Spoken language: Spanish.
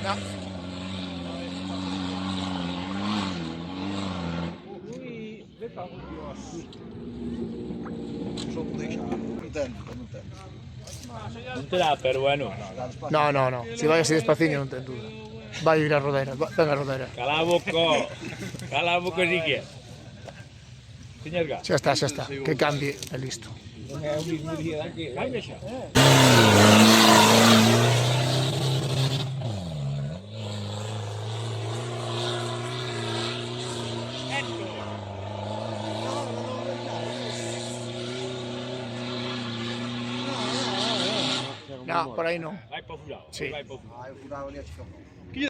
No. Non te dá, pero bueno. No. Si vai así despaciño non ten duda. Vai ir a Rodeira, venga a Rodeira. Cala a boca. Cala a boca si que. Señor Gá. Xa está. Que cambie e listo. Non é o mismo día daqui. Cambia xa. No, por aí non. Vai para o furado. Sí. Vai para o furado. Ah, eu furava ali a chica.